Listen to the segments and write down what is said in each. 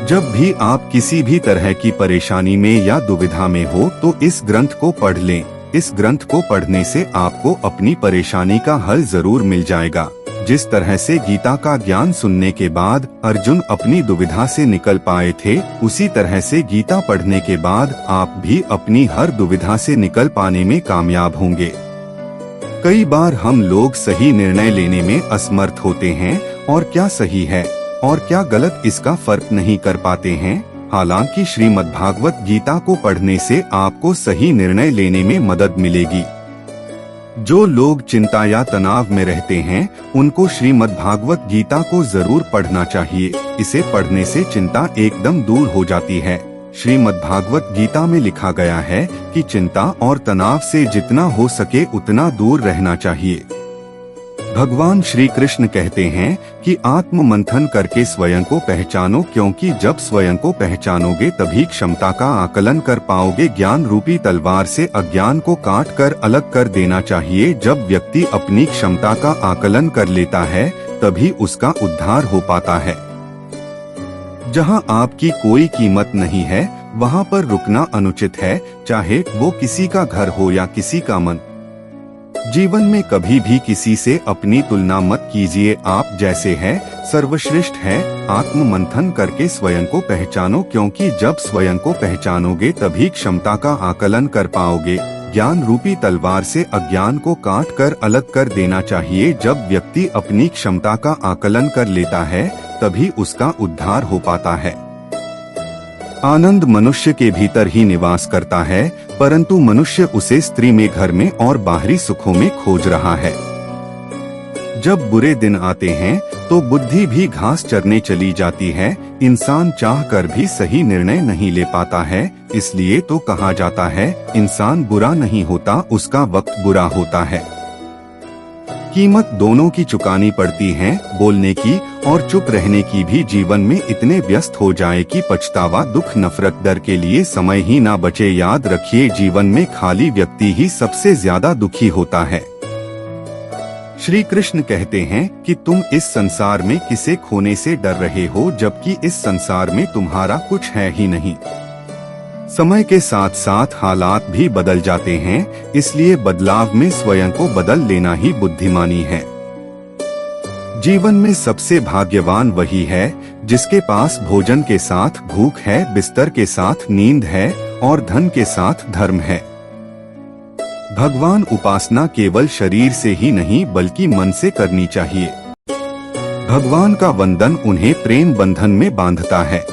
जब भी आप किसी भी तरह की परेशानी में या दुविधा में हो तो इस ग्रंथ को पढ़ लें। इस ग्रंथ को पढ़ने से आपको अपनी परेशानी का हल जरूर मिल जाएगा। जिस तरह से गीता का ज्ञान सुनने के बाद अर्जुन अपनी दुविधा से निकल पाए थे, उसी तरह से गीता पढ़ने के बाद आप भी अपनी हर दुविधा से निकल पाने में कामयाब होंगे। कई बार हम लोग सही निर्णय लेने में असमर्थ होते हैं और क्या सही है और क्या गलत इसका फर्क नहीं कर पाते हैं। हालांकि श्रीमद्भागवत गीता को पढ़ने से आपको सही निर्णय लेने में मदद मिलेगी। जो लोग चिंता या तनाव में रहते हैं उनको श्रीमद्भागवत गीता को जरूर पढ़ना चाहिए। इसे पढ़ने से चिंता एकदम दूर हो जाती है। श्रीमद्भागवत गीता में लिखा गया है कि चिंता और तनाव से जितना हो सके उतना दूर रहना चाहिए। भगवान श्री कृष्ण कहते हैं कि आत्म मंथन करके स्वयं को पहचानो, क्योंकि जब स्वयं को पहचानोगे तभी क्षमता का आकलन कर पाओगे। ज्ञान रूपी तलवार से अज्ञान को काट कर अलग कर देना चाहिए। जब व्यक्ति अपनी क्षमता का आकलन कर लेता है तभी उसका उद्धार हो पाता है। जहां आपकी कोई कीमत नहीं है वहां पर रुकना अनुचित है, चाहे वो किसी का घर हो या किसी का मन। जीवन में कभी भी किसी से अपनी तुलना मत कीजिए। आप जैसे हैं सर्वश्रेष्ठ है। आत्म मंथन करके स्वयं को पहचानो, क्योंकि जब स्वयं को पहचानोगे तभी क्षमता का आकलन कर पाओगे। ज्ञान रूपी तलवार से अज्ञान को काट कर अलग कर देना चाहिए। जब व्यक्ति अपनी क्षमता का आकलन कर लेता है तभी उसका उद्धार हो पाता है। आनंद मनुष्य के भीतर ही निवास करता है, परंतु मनुष्य उसे स्त्री में, घर में और बाहरी सुखों में खोज रहा है। जब बुरे दिन आते हैं तो बुद्धि भी घास चरने चली जाती है। इंसान चाहकर भी सही निर्णय नहीं ले पाता है। इसलिए तो कहा जाता है इंसान बुरा नहीं होता, उसका वक्त बुरा होता है। कीमत दोनों की चुकानी पड़ती है, बोलने की और चुप रहने की भी। जीवन में इतने व्यस्त हो जाए कि पछतावा, दुख, नफरत, डर के लिए समय ही ना बचे। याद रखिए जीवन में खाली व्यक्ति ही सबसे ज्यादा दुखी होता है। श्री कृष्ण कहते हैं कि तुम इस संसार में किसे खोने से डर रहे हो, जबकि इस संसार में तुम्हारा कुछ है ही नहीं। समय के साथ साथ हालात भी बदल जाते हैं, इसलिए बदलाव में स्वयं को बदल लेना ही बुद्धिमानी है। जीवन में सबसे भाग्यवान वही है जिसके पास भोजन के साथ भूख है, बिस्तर के साथ नींद है और धन के साथ धर्म है। भगवान उपासना केवल शरीर से ही नहीं बल्कि मन से करनी चाहिए। भगवान का वंदन उन्हें प्रेम बंधन में बांधता है।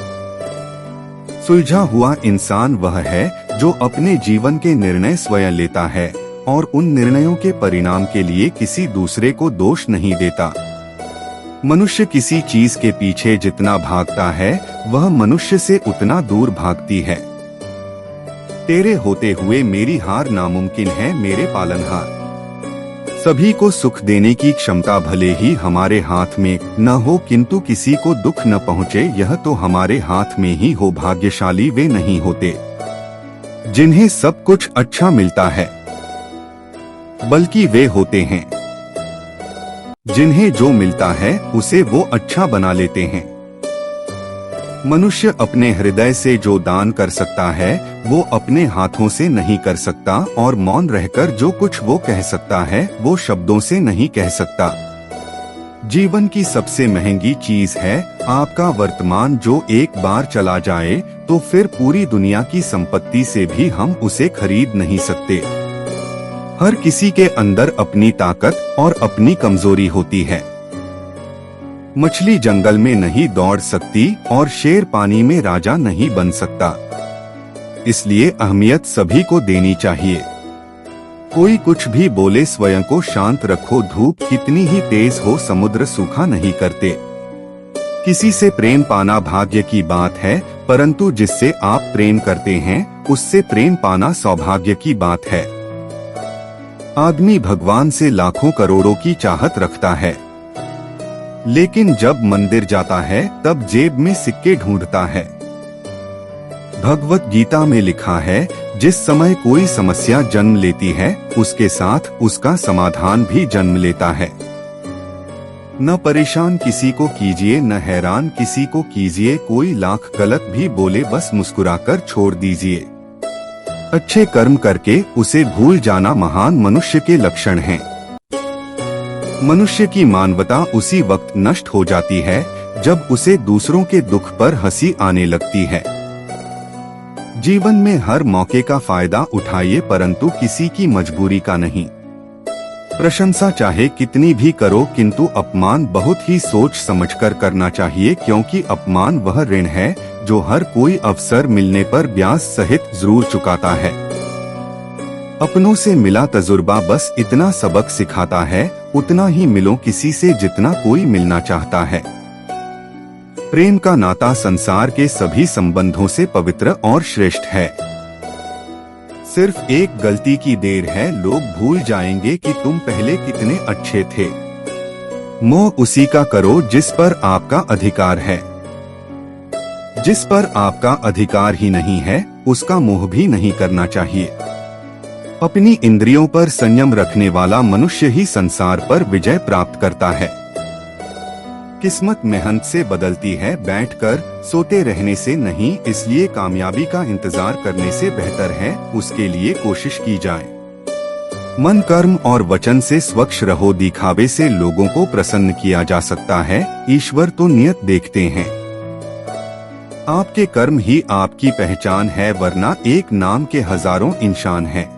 सुलझा हुआ इंसान वह है जो अपने जीवन के निर्णय स्वयं लेता है और उन निर्णयों के परिणाम के लिए किसी दूसरे को दोष नहीं देता। मनुष्य किसी चीज के पीछे जितना भागता है वह मनुष्य से उतना दूर भागती है। तेरे होते हुए मेरी हार नामुमकिन है मेरे पालनहार। सभी को सुख देने की क्षमता भले ही हमारे हाथ में न हो, किंतु किसी को दुख न पहुँचे यह तो हमारे हाथ में ही हो। भाग्यशाली वे नहीं होते जिन्हें सब कुछ अच्छा मिलता है, बल्कि वे होते हैं जिन्हें जो मिलता है उसे वो अच्छा बना लेते हैं। मनुष्य अपने हृदय से जो दान कर सकता है वो अपने हाथों से नहीं कर सकता, और मौन रहकर जो कुछ वो कह सकता है वो शब्दों से नहीं कह सकता। जीवन की सबसे महंगी चीज है आपका वर्तमान, जो एक बार चला जाए तो फिर पूरी दुनिया की संपत्ति से भी हम उसे खरीद नहीं सकते। हर किसी के अंदर अपनी ताकत और अपनी कमजोरी होती है। मछली जंगल में नहीं दौड़ सकती और शेर पानी में राजा नहीं बन सकता। इसलिए अहमियत सभी को देनी चाहिए। कोई कुछ भी बोले स्वयं को शांत रखो। धूप कितनी ही तेज हो समुद्र सूखा नहीं करते। किसी से प्रेम पाना भाग्य की बात है, परंतु जिससे आप प्रेम करते हैं उससे प्रेम पाना सौभाग्य की बात है। आदमी भगवान से लाखों करोड़ों की चाहत रखता है, लेकिन जब मंदिर जाता है तब जेब में सिक्के ढूंढता है। भगवत गीता में लिखा है जिस समय कोई समस्या जन्म लेती है उसके साथ उसका समाधान भी जन्म लेता है। न परेशान किसी को कीजिए, न हैरान किसी को कीजिए, कोई लाख गलत भी बोले बस मुस्कुराकर छोड़ दीजिए। अच्छे कर्म करके उसे भूल जाना महान मनुष्य के लक्षण हैं। मनुष्य की मानवता उसी वक्त नष्ट हो जाती है जब उसे दूसरों के दुख पर हंसी आने लगती है। जीवन में हर मौके का फायदा उठाइए, परंतु किसी की मजबूरी का नहीं। प्रशंसा चाहे कितनी भी करो, किंतु अपमान बहुत ही सोच समझकर करना चाहिए, क्योंकि अपमान वह ऋण है जो हर कोई अवसर मिलने पर ब्याज सहित जरूर चुकाता है। अपनों से मिला तजुर्बा बस इतना सबक सिखाता है, उतना ही मिलो किसी से जितना कोई मिलना चाहता है। प्रेम का नाता संसार के सभी संबंधों से पवित्र और श्रेष्ठ है। सिर्फ एक गलती की देर है, लोग भूल जाएंगे कि तुम पहले कितने अच्छे थे। मोह उसी का करो जिस पर आपका अधिकार है। जिस पर आपका अधिकार ही नहीं है, उसका मोह भी नहीं करना चाहिए। अपनी इंद्रियों पर संयम रखने वाला मनुष्य ही संसार पर विजय प्राप्त करता है। किस्मत मेहनत से बदलती है, बैठकर सोते रहने से नहीं, इसलिए कामयाबी का इंतजार करने से बेहतर है उसके लिए कोशिश की जाए। मन, कर्म और वचन से स्वच्छ रहो, दिखावे से लोगों को प्रसन्न किया जा सकता है, ईश्वर तो नियत देखते हैं। आपके कर्म ही आपकी पहचान है, वरना एक नाम के हजारों इंसान हैं।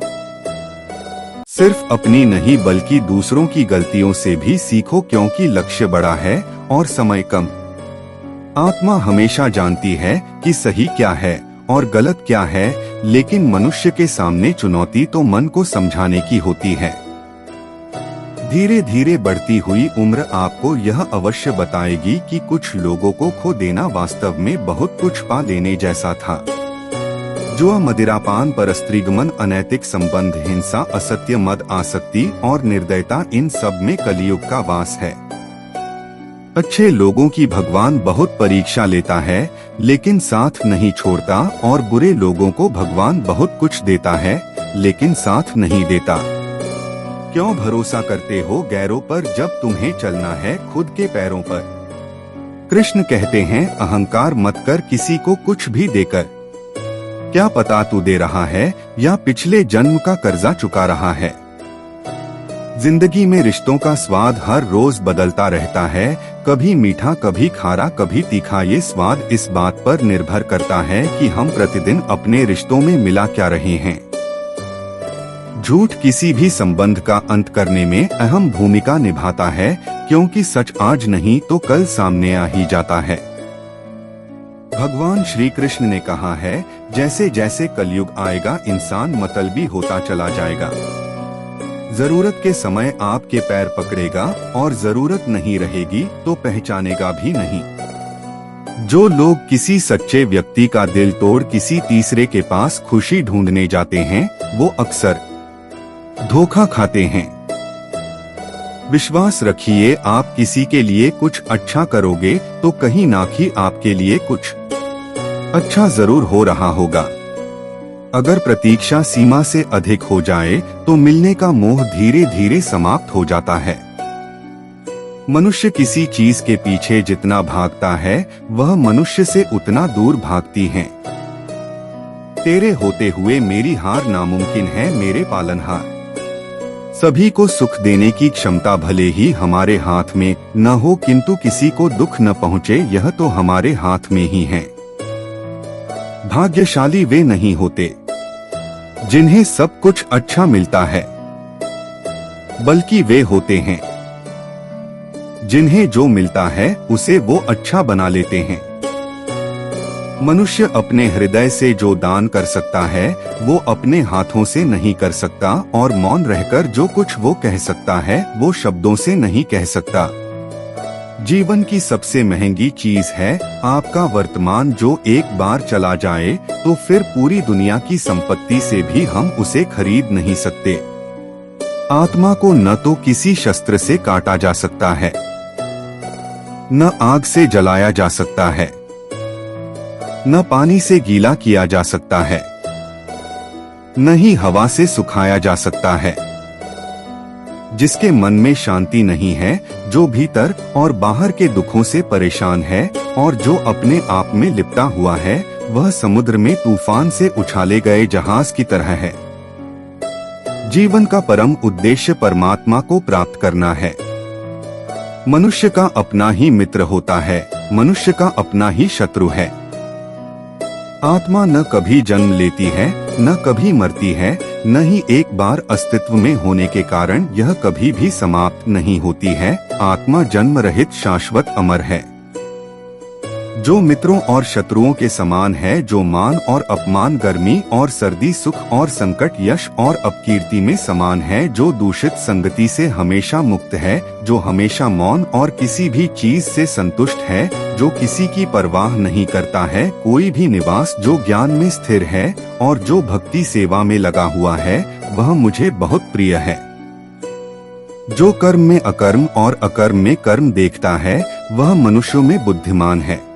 सिर्फ अपनी नहीं बल्कि दूसरों की गलतियों से भी सीखो, क्योंकि लक्ष्य बड़ा है और समय कम। आत्मा हमेशा जानती है कि सही क्या है और गलत क्या है, लेकिन मनुष्य के सामने चुनौती तो मन को समझाने की होती है। धीरे धीरे बढ़ती हुई उम्र आपको यह अवश्य बताएगी कि कुछ लोगों को खो देना वास्तव में बहुत कुछ पा लेने जैसा था। जुआ, मदिरापान, परस्त्रीगमन, अनैतिक संबंध, हिंसा, असत्य, मद, आसक्ति और निर्दयता, इन सब में कलियुग का वास है। अच्छे लोगों की भगवान बहुत परीक्षा लेता है, लेकिन साथ नहीं छोड़ता, और बुरे लोगों को भगवान बहुत कुछ देता है, लेकिन साथ नहीं देता। क्यों भरोसा करते हो गैरों पर जब तुम्हें चलना है खुद के पैरों पर। कृष्ण कहते हैं, अहंकार मत कर किसी को कुछ भी देकर। क्या पता तू दे रहा है या पिछले जन्म का कर्जा चुका रहा है। जिंदगी में रिश्तों का स्वाद हर रोज बदलता रहता है, कभी मीठा, कभी खारा, कभी तीखा। ये स्वाद इस बात पर निर्भर करता है कि हम प्रतिदिन अपने रिश्तों में मिला क्या रहे हैं। झूठ किसी भी संबंध का अंत करने में अहम भूमिका निभाता है, क्योंकि सच आज नहीं तो कल सामने आ ही जाता है। भगवान श्री कृष्ण ने कहा है, जैसे जैसे कलयुग आएगा इंसान मतलबी होता चला जाएगा। जरूरत के समय आपके पैर पकड़ेगा और जरूरत नहीं रहेगी तो पहचानेगा भी नहीं। जो लोग किसी सच्चे व्यक्ति का दिल तोड़ किसी तीसरे के पास खुशी ढूंढने जाते हैं, वो अक्सर धोखा खाते हैं। विश्वास रखिए, आप किसी के लिए कुछ अच्छा करोगे तो कहीं ना ही आपके लिए कुछ अच्छा जरूर हो रहा होगा। अगर प्रतीक्षा सीमा से अधिक हो जाए तो मिलने का मोह धीरे धीरे समाप्त हो जाता है। मनुष्य किसी चीज के पीछे जितना भागता है, वह मनुष्य से उतना दूर भागती है। तेरे होते हुए मेरी हार नामुमकिन है मेरे पालनहार। सभी को सुख देने की क्षमता भले ही हमारे हाथ में न हो, किंतु किसी को दुख न पहुँचे यह तो हमारे हाथ में ही है। भाग्यशाली वे नहीं होते जिन्हें सब कुछ अच्छा मिलता है, बल्कि वे होते हैं जिन्हें जो मिलता है उसे वो अच्छा बना लेते हैं। मनुष्य अपने हृदय से जो दान कर सकता है वो अपने हाथों से नहीं कर सकता, और मौन रहकर जो कुछ वो कह सकता है वो शब्दों से नहीं कह सकता। जीवन की सबसे महंगी चीज है आपका वर्तमान, जो एक बार चला जाए तो फिर पूरी दुनिया की संपत्ति से भी हम उसे खरीद नहीं सकते। आत्मा को न तो किसी शस्त्र से काटा जा सकता है, न आग से जलाया जा सकता है, न पानी से गीला किया जा सकता है, न ही हवा से सुखाया जा सकता है। जिसके मन में शांति नहीं है, जो भीतर और बाहर के दुखों से परेशान है और जो अपने आप में लिपटा हुआ है, वह समुद्र में तूफान से उछाले गए जहाज की तरह है। जीवन का परम उद्देश्य परमात्मा को प्राप्त करना है। मनुष्य का अपना ही मित्र होता है, मनुष्य का अपना ही शत्रु है। आत्मा न कभी जन्म लेती है, न कभी मरती है, न ही एक बार अस्तित्व में होने के कारण यह कभी भी समाप्त नहीं होती है। आत्मा जन्म रहित शाश्वत अमर है, जो मित्रों और शत्रुओं के समान है, जो मान और अपमान, गर्मी और सर्दी, सुख और संकट, यश और अपकीर्ति में समान है, जो दूषित संगति से हमेशा मुक्त है, जो हमेशा मौन और किसी भी चीज से संतुष्ट है, जो किसी की परवाह नहीं करता है, कोई भी निवास, जो ज्ञान में स्थिर है और जो भक्ति सेवा में लगा हुआ है, वह मुझे बहुत प्रिय है। जो कर्म में अकर्म और अकर्म में कर्म देखता है, वह मनुष्यों में बुद्धिमान है।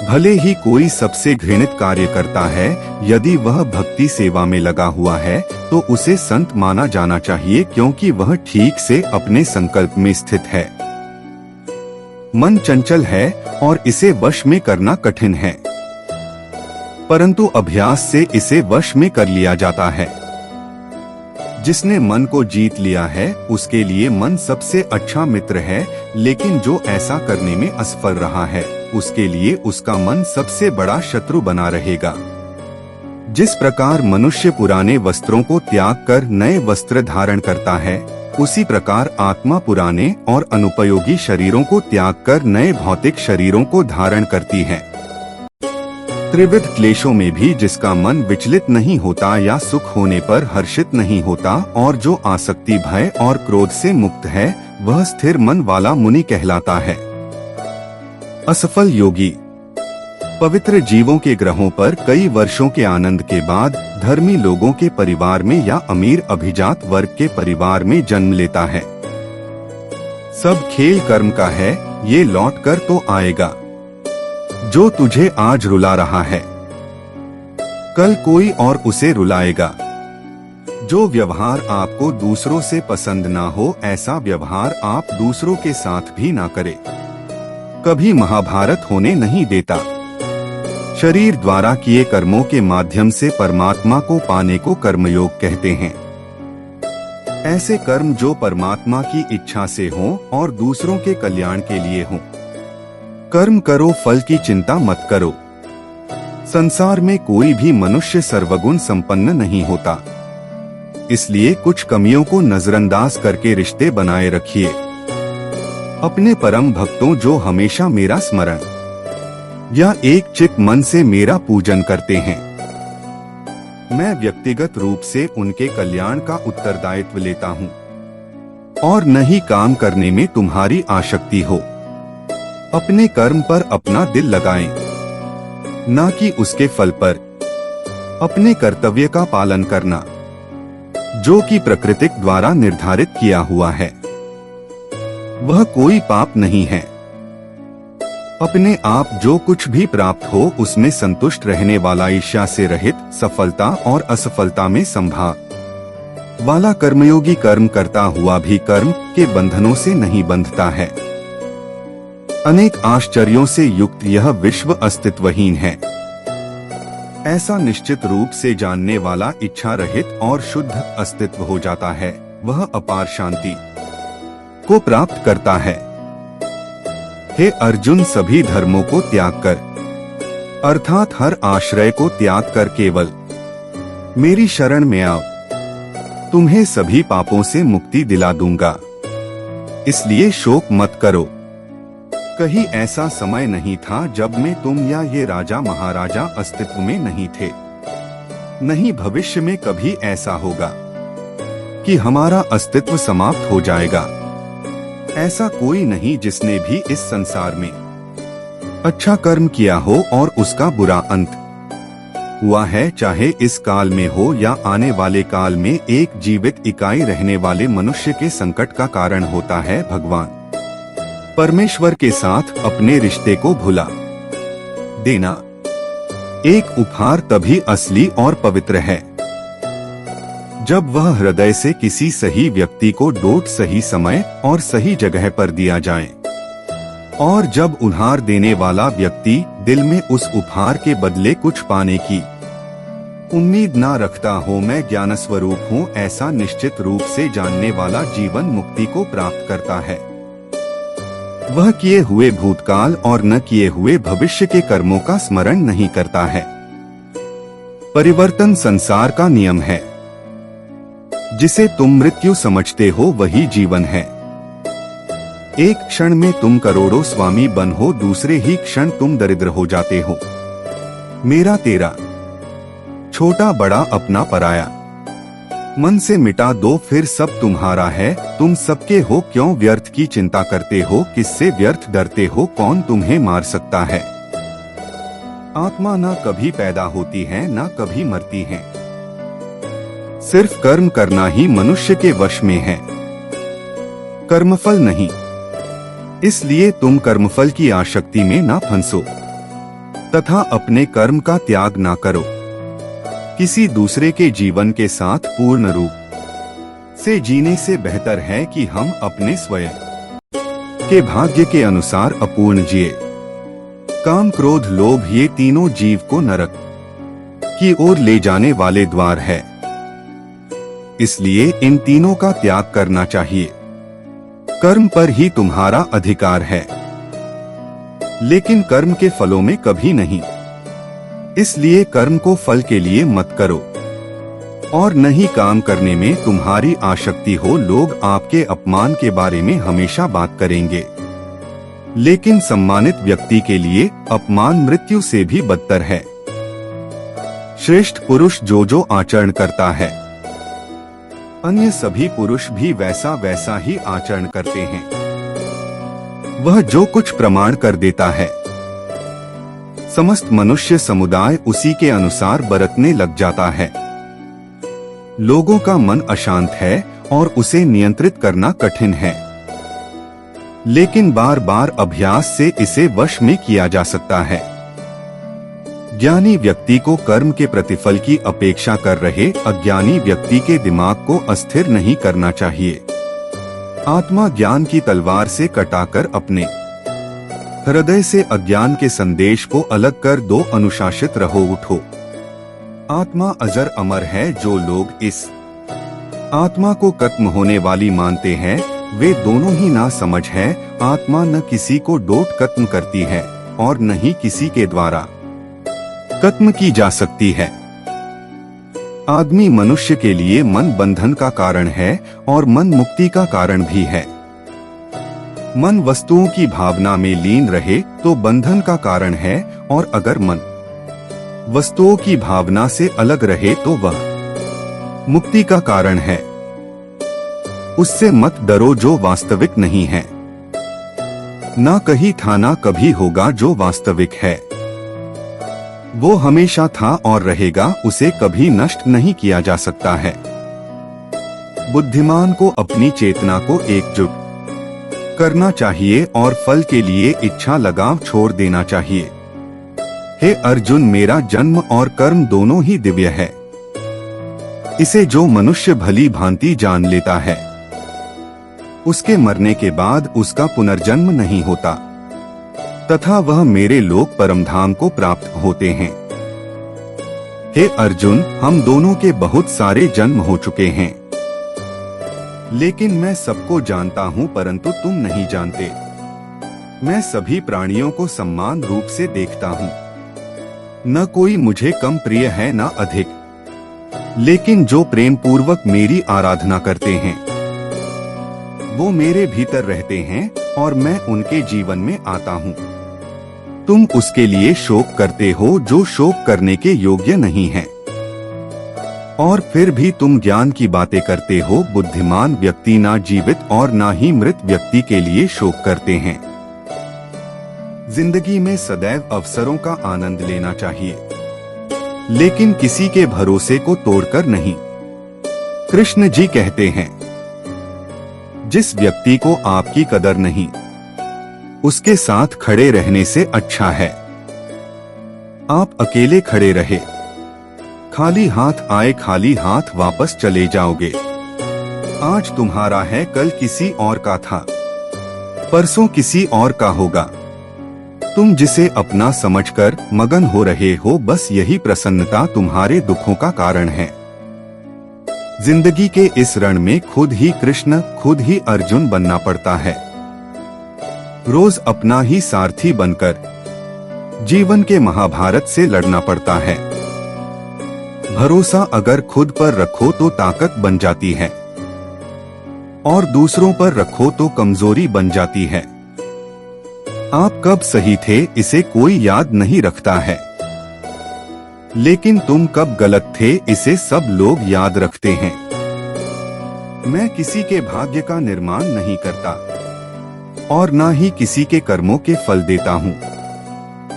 भले ही कोई सबसे घृणित कार्य करता है, यदि वह भक्ति सेवा में लगा हुआ है तो उसे संत माना जाना चाहिए, क्योंकि वह ठीक से अपने संकल्प में स्थित है। मन चंचल है और इसे वश में करना कठिन है, परंतु अभ्यास से इसे वश में कर लिया जाता है। जिसने मन को जीत लिया है, उसके लिए मन सबसे अच्छा मित्र है, लेकिन जो ऐसा करने में असफल रहा है, उसके लिए उसका मन सबसे बड़ा शत्रु बना रहेगा। जिस प्रकार मनुष्य पुराने वस्त्रों को त्याग कर नए वस्त्र धारण करता है, उसी प्रकार आत्मा पुराने और अनुपयोगी शरीरों को त्याग कर नए भौतिक शरीरों को धारण करती है। त्रिविध क्लेशों में भी जिसका मन विचलित नहीं होता या सुख होने पर हर्षित नहीं होता और जो आसक्ति, भय और क्रोध से मुक्त है, वह स्थिर मन वाला मुनि कहलाता है। असफल योगी पवित्र जीवों के ग्रहों पर कई वर्षों के आनंद के बाद धर्मी लोगों के परिवार में या अमीर अभिजात वर्ग के परिवार में जन्म लेता है। सब खेल कर्म का है, ये लौट कर तो आएगा। जो तुझे आज रुला रहा है, कल कोई और उसे रुलाएगा। जो व्यवहार आपको दूसरों से पसंद ना हो, ऐसा व्यवहार आप दूसरों के साथ भी ना करें। कभी महाभारत होने नहीं देता। शरीर द्वारा किए कर्मों के माध्यम से परमात्मा को पाने को कर्मयोग कहते हैं। ऐसे कर्म जो परमात्मा की इच्छा से हों और दूसरों के कल्याण के लिए हों। कर्म करो, फल की चिंता मत करो। संसार में कोई भी मनुष्य सर्वगुण संपन्न नहीं होता, इसलिए कुछ कमियों को नजरअंदाज करके रिश्ते बनाए रखिए। अपने परम भक्तों जो हमेशा मेरा स्मरण या एक चित मन से मेरा पूजन करते हैं, मैं व्यक्तिगत रूप से उनके कल्याण का उत्तरदायित्व लेता हूँ और न ही काम करने में तुम्हारी आसक्ति हो। अपने कर्म पर अपना दिल लगाएं, ना कि उसके फल पर। अपने कर्तव्य का पालन करना, जो कि प्रकृति द्वारा निर्धारित किया हुआ है, वह कोई पाप नहीं है। अपने आप जो कुछ भी प्राप्त हो उसमें संतुष्ट रहने वाला, ईर्ष्या से रहित, सफलता और असफलता में संभाव वाला कर्मयोगी कर्म करता हुआ भी कर्म के बंधनों से नहीं बंधता है। अनेक आश्चर्यों से युक्त यह विश्व अस्तित्वहीन है, ऐसा निश्चित रूप से जानने वाला इच्छा रहित और शुद्ध अस्तित्व हो जाता है। वह अपार शांति को प्राप्त करता है। हे अर्जुन, सभी धर्मों को त्याग कर, अर्थात हर आश्रय को त्याग कर केवल मेरी शरण में आओ, तुम्हें सभी पापों से मुक्ति दिला दूंगा। इसलिए शोक मत करो। कहीं ऐसा समय नहीं था जब में तुम या ये राजा महाराजा अस्तित्व में नहीं थे। नहीं भविष्य में कभी ऐसा होगा कि हमारा अस्तित्व समाप्त हो जाएगा। ऐसा कोई नहीं जिसने भी इस संसार में अच्छा कर्म किया हो और उसका बुरा अंत हुआ है, चाहे इस काल में हो या आने वाले काल में। एक जीवित इकाई रहने वाले मनुष्य के संकट का कारण होता है भगवान परमेश्वर के साथ अपने रिश्ते को भुला देना। एक उपहार तभी असली और पवित्र है जब वह हृदय से किसी सही व्यक्ति को डोट सही समय और सही जगह पर दिया जाए, और जब उधार देने वाला व्यक्ति दिल में उस उपहार के बदले कुछ पाने की उम्मीद ना रखता हो, मैं ज्ञान स्वरूप हूँ ऐसा निश्चित रूप से जानने वाला जीवन मुक्ति को प्राप्त करता है। वह किए हुए भूतकाल और न किए हुए भविष्य के कर्मों का स्मरण नहीं करता है। परिवर्तन संसार का नियम है। जिसे तुम मृत्यु समझते हो वही जीवन है। एक क्षण में तुम करोड़ों स्वामी बन हो, दूसरे ही क्षण तुम दरिद्र हो जाते हो। मेरा तेरा, छोटा बड़ा अपना पराया, मन से मिटा दो फिर सब तुम्हारा है। तुम सबके हो, क्यों व्यर्थ की चिंता करते हो? किससे व्यर्थ डरते हो? कौन तुम्हें मार सकता है? आत्मा ना कभी पैदा होती है ना कभी मरती है। सिर्फ कर्म करना ही मनुष्य के वश में है, कर्मफल नहीं। इसलिए तुम कर्मफल की आसक्ति में ना फंसो तथा अपने कर्म का त्याग ना करो। किसी दूसरे के जीवन के साथ पूर्ण रूप से जीने से बेहतर है कि हम अपने स्वयं के भाग्य के अनुसार अपूर्ण जिए। काम क्रोध लोभ ये तीनों जीव को नरक की ओर ले जाने वाले द्वार है। इसलिए इन तीनों का त्याग करना चाहिए। कर्म पर ही तुम्हारा अधिकार है, लेकिन कर्म के फलों में कभी नहीं। इसलिए कर्म को फल के लिए मत करो और नहीं काम करने में तुम्हारी आसक्ति हो। लोग आपके अपमान के बारे में हमेशा बात करेंगे, लेकिन सम्मानित व्यक्ति के लिए अपमान मृत्यु से भी बदतर है। श्रेष्ठ पुरुष जो आचरण करता है, अन्य सभी पुरुष भी वैसा वैसा ही आचरण करते हैं। वह जो कुछ प्रमाण कर देता है, समस्त मनुष्य समुदाय उसी के अनुसार बरतने लग जाता है। लोगों का मन अशांत है और उसे नियंत्रित करना कठिन है, लेकिन बार बार अभ्यास से इसे वश में किया जा सकता है। ज्ञानी व्यक्ति को कर्म के प्रतिफल की अपेक्षा कर रहे अज्ञानी व्यक्ति के दिमाग को अस्थिर नहीं करना चाहिए। आत्मा ज्ञान की तलवार से कटाकर अपने हृदय से अज्ञान के संदेश को अलग कर दो। अनुशासित रहो, उठो। आत्मा अजर अमर है। जो लोग इस आत्मा को खत्म होने वाली मानते हैं, वे दोनों ही ना समझ है। आत्मा न किसी को डोट खत्म करती है और न ही किसी के द्वारा खत्म की जा सकती है। आदमी मनुष्य के लिए मन बंधन का कारण है और मन मुक्ति का कारण भी है। मन वस्तुओं की भावना में लीन रहे तो बंधन का कारण है, और अगर मन वस्तुओं की भावना से अलग रहे तो वह मुक्ति का कारण है। उससे मत डरो जो वास्तविक नहीं है। ना कहीं था ना कभी होगा जो वास्तविक है। वो हमेशा था और रहेगा, उसे कभी नष्ट नहीं किया जा सकता है। बुद्धिमान को अपनी चेतना को एकजुट करना चाहिए और फल के लिए इच्छा लगाव छोड़ देना चाहिए। हे अर्जुन, मेरा जन्म और कर्म दोनों ही दिव्य है। इसे जो मनुष्य भली भांति जान लेता है, उसके मरने के बाद उसका पुनर्जन्म नहीं होता तथा वह मेरे लोक परमधाम को प्राप्त होते हैं। हे अर्जुन, हम दोनों के बहुत सारे जन्म हो चुके हैं, लेकिन मैं सबको जानता हूँ परंतु तुम नहीं जानते। मैं सभी प्राणियों को समान रूप से देखता हूँ। न कोई मुझे कम प्रिय है न अधिक, लेकिन जो प्रेम पूर्वक मेरी आराधना करते हैं वो मेरे भीतर रहते हैं और मैं उनके जीवन में आता हूँ। तुम उसके लिए शोक करते हो जो शोक करने के योग्य नहीं है, और फिर भी तुम ज्ञान की बातें करते हो। बुद्धिमान व्यक्ति ना जीवित और ना ही मृत व्यक्ति के लिए शोक करते हैं। जिंदगी में सदैव अवसरों का आनंद लेना चाहिए, लेकिन किसी के भरोसे को तोड़कर नहीं। कृष्ण जी कहते हैं, जिस व्यक्ति को आपकी कदर नहीं, उसके साथ खड़े रहने से अच्छा है आप अकेले खड़े रहे। खाली हाथ आए खाली हाथ वापस चले जाओगे। आज तुम्हारा है, कल किसी और का था, परसों किसी और का होगा। तुम जिसे अपना समझकर मगन हो रहे हो, बस यही प्रसन्नता तुम्हारे दुखों का कारण है। जिंदगी के इस रण में खुद ही कृष्ण, खुद ही अर्जुन बनना पड़ता है। रोज अपना ही सारथी बनकर जीवन के महाभारत से लड़ना पड़ता है। भरोसा अगर खुद पर रखो तो ताकत बन जाती है, और दूसरों पर रखो तो कमजोरी बन जाती है। आप कब सही थे इसे कोई याद नहीं रखता है, लेकिन तुम कब गलत थे इसे सब लोग याद रखते हैं। मैं किसी के भाग्य का निर्माण नहीं करता और ना ही किसी के कर्मों के फल देता हूँ।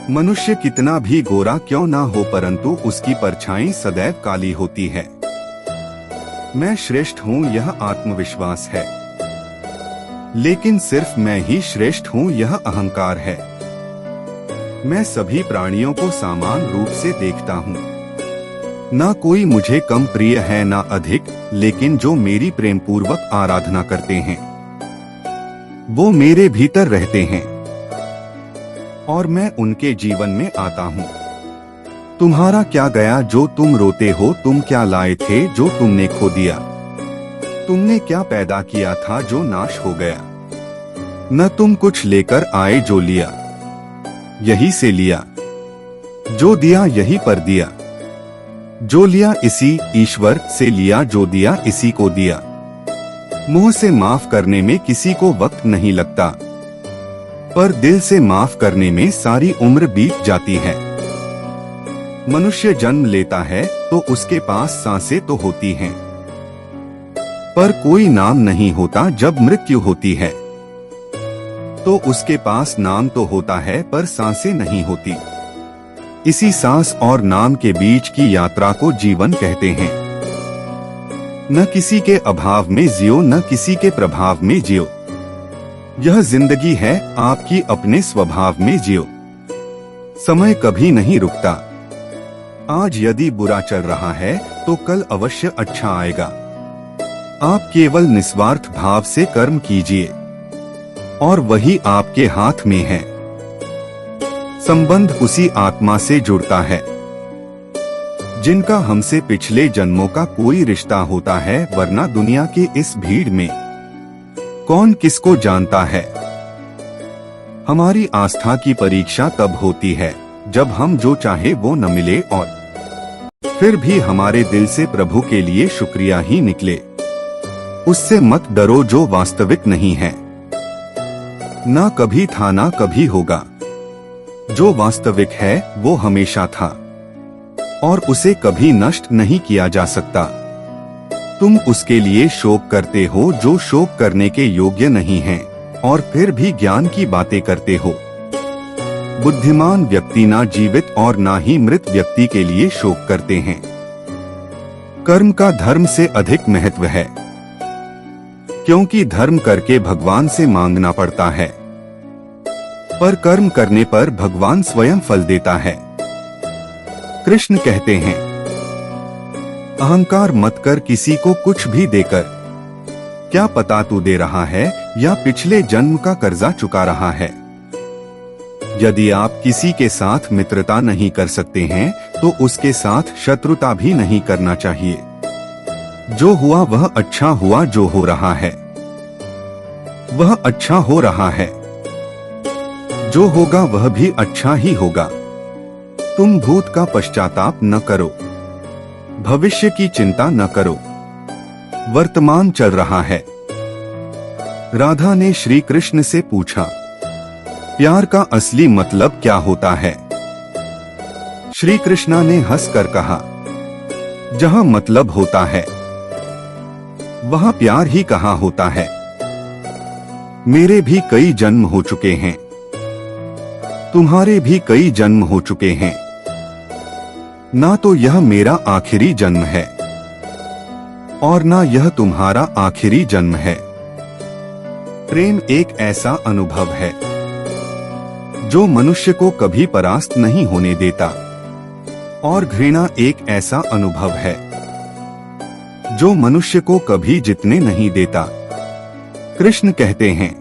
मनुष्य कितना भी गोरा क्यों ना हो, परंतु उसकी परछाई सदैव काली होती है। मैं श्रेष्ठ हूँ यह आत्मविश्वास है, लेकिन सिर्फ मैं ही श्रेष्ठ हूँ यह अहंकार है। मैं सभी प्राणियों को समान रूप से देखता हूँ, ना कोई मुझे कम प्रिय है ना अधिक, लेकिन जो मेरी प्रेम पूर्वक आराधना करते हैं वो मेरे भीतर रहते हैं और मैं उनके जीवन में आता हूँ। तुम्हारा क्या गया जो तुम रोते हो, तुम क्या लाए थे जो तुमने खो दिया, तुमने क्या पैदा किया था जो नाश हो गया। न तुम कुछ लेकर आए जो लिया यही से लिया, जो दिया यही पर दिया, जो लिया इसी ईश्वर से लिया, जो दिया इसी को दिया। मुंह से माफ करने में किसी को वक्त नहीं लगता, पर दिल से माफ करने में सारी उम्र बीत जाती है। मनुष्य जन्म लेता है तो उसके पास सांसें तो होती हैं, पर कोई नाम नहीं होता। जब मृत्यु होती है तो उसके पास नाम तो होता है पर सांसें नहीं होती। इसी सांस और नाम के बीच की यात्रा को जीवन कहते हैं। न किसी के अभाव में जियो, न किसी के प्रभाव में जियो। यह जिंदगी है आपकी, अपने स्वभाव में जियो। समय कभी नहीं रुकता। आज यदि बुरा चल रहा है तो कल अवश्य अच्छा आएगा। आप केवल निस्वार्थ भाव से कर्म कीजिए और वही आपके हाथ में है। संबंध उसी आत्मा से जुड़ता है जिनका हमसे पिछले जन्मों का कोई रिश्ता होता है, वरना दुनिया के इस भीड़ में कौन किसको जानता है। हमारी आस्था की परीक्षा तब होती है जब हम जो चाहे वो न मिले और फिर भी हमारे दिल से प्रभु के लिए शुक्रिया ही निकले। उससे मत डरो जो वास्तविक नहीं है, ना कभी था ना कभी होगा। जो वास्तविक है वो हमेशा था और उसे कभी नष्ट नहीं किया जा सकता। तुम उसके लिए शोक करते हो जो शोक करने के योग्य नहीं है, और फिर भी ज्ञान की बातें करते हो। बुद्धिमान व्यक्ति ना जीवित और ना ही मृत व्यक्ति के लिए शोक करते हैं। कर्म का धर्म से अधिक महत्व है, क्योंकि धर्म करके भगवान से मांगना पड़ता है, पर कर्म करने पर भगवान स्वयं फल देता है। कृष्ण कहते हैं, अहंकार मत कर किसी को कुछ भी देकर। क्या पता तू दे रहा है या पिछले जन्म का कर्जा चुका रहा है। यदि आप किसी के साथ मित्रता नहीं कर सकते हैं तो उसके साथ शत्रुता भी नहीं करना चाहिए। जो हुआ वह अच्छा हुआ, जो हो रहा है वह अच्छा हो रहा है, जो होगा वह भी अच्छा ही होगा। तुम भूत का पश्चाताप न करो, भविष्य की चिंता न करो, वर्तमान चल रहा है। राधा ने श्री कृष्ण से पूछा, प्यार का असली मतलब क्या होता है। श्री कृष्णा ने हंसकर कहा, जहां मतलब होता है वहां प्यार ही कहाँ होता है। मेरे भी कई जन्म हो चुके हैं, तुम्हारे भी कई जन्म हो चुके हैं, ना तो यह मेरा आखिरी जन्म है और ना यह तुम्हारा आखिरी जन्म है। प्रेम एक ऐसा अनुभव है जो मनुष्य को कभी परास्त नहीं होने देता। और घृणा एक ऐसा अनुभव है जो मनुष्य को कभी जीतने नहीं देता। कृष्ण कहते हैं,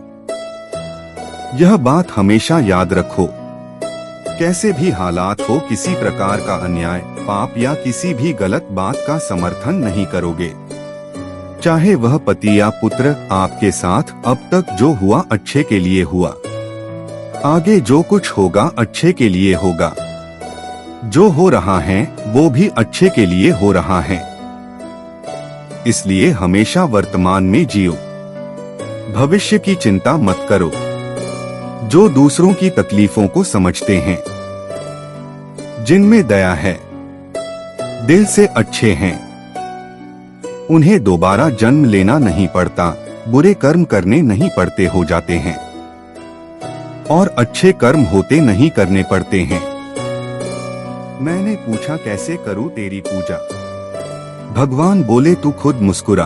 यह बात हमेशा याद रखो, कैसे भी हालात हो, किसी प्रकार का अन्याय, पाप या किसी भी गलत बात का समर्थन नहीं करोगे। चाहे वह पति या पुत्र, आपके साथ अब तक जो हुआ अच्छे के लिए हुआ, आगे जो कुछ होगा अच्छे के लिए होगा, जो हो रहा है वो भी अच्छे के लिए हो रहा है। इसलिए हमेशा वर्तमान में जियो, भविष्य की चिंता मत करो। जो दूसरों की तकलीफों को समझते हैं, जिनमें दया है, दिल से अच्छे हैं, उन्हें दोबारा जन्म लेना नहीं पड़ता, बुरे कर्म करने नहीं पड़ते, हो जाते हैं, और अच्छे कर्म होते नहीं करने पड़ते हैं। मैंने पूछा, कैसे करूं तेरी पूजा? भगवान बोले, तू खुद मुस्कुरा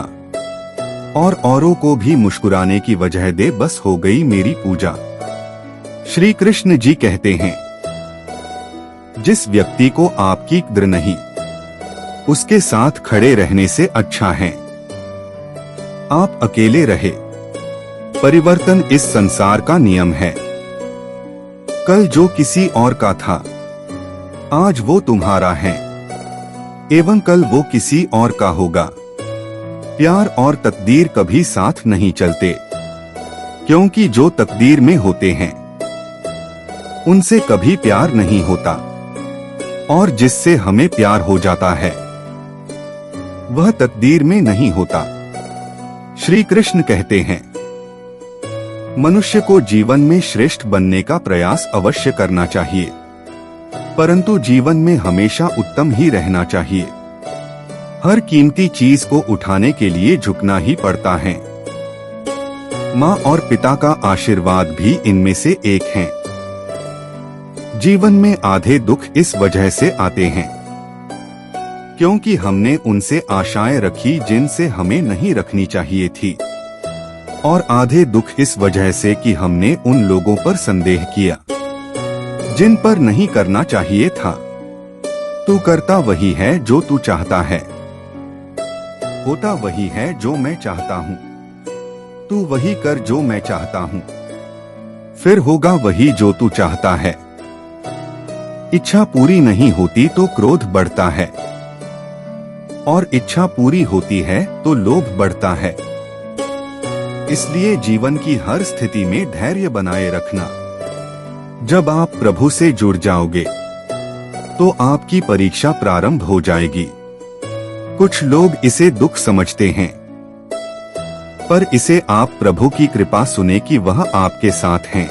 और औरों को भी मुस्कुराने की वजह दे, बस हो गई मेरी पूजा। श्री कृष्ण जी कहते हैं, जिस व्यक्ति को आपकी कद्र नहीं, उसके साथ खड़े रहने से अच्छा है आप अकेले रहे। परिवर्तन इस संसार का नियम है। कल जो किसी और का था, आज वो तुम्हारा है, एवं कल वो किसी और का होगा। प्यार और तकदीर कभी साथ नहीं चलते, क्योंकि जो तकदीर में होते हैं उनसे कभी प्यार नहीं होता, और जिससे हमें प्यार हो जाता है वह तकदीर में नहीं होता। श्री कृष्ण कहते हैं, मनुष्य को जीवन में श्रेष्ठ बनने का प्रयास अवश्य करना चाहिए, परंतु जीवन में हमेशा उत्तम ही रहना चाहिए। हर कीमती चीज को उठाने के लिए झुकना ही पड़ता है। माँ और पिता का आशीर्वाद भी इनमें से एक है। जीवन में आधे दुख इस वजह से आते हैं क्योंकि हमने उनसे आशाएं रखी जिनसे हमें नहीं रखनी चाहिए थी, और आधे दुख इस वजह से कि हमने उन लोगों पर संदेह किया जिन पर नहीं करना चाहिए था। तू करता वही है जो तू चाहता है, होता वही है जो मैं चाहता हूँ। तू वही कर जो मैं चाहता हूँ, फिर होगा वही जो तू चाहता है। इच्छा पूरी नहीं होती तो क्रोध बढ़ता है, और इच्छा पूरी होती है तो लोभ बढ़ता है। इसलिए जीवन की हर स्थिति में धैर्य बनाए रखना। जब आप प्रभु से जुड़ जाओगे तो आपकी परीक्षा प्रारंभ हो जाएगी। कुछ लोग इसे दुख समझते हैं, पर इसे आप प्रभु की कृपा सुने कि वह आपके साथ हैं।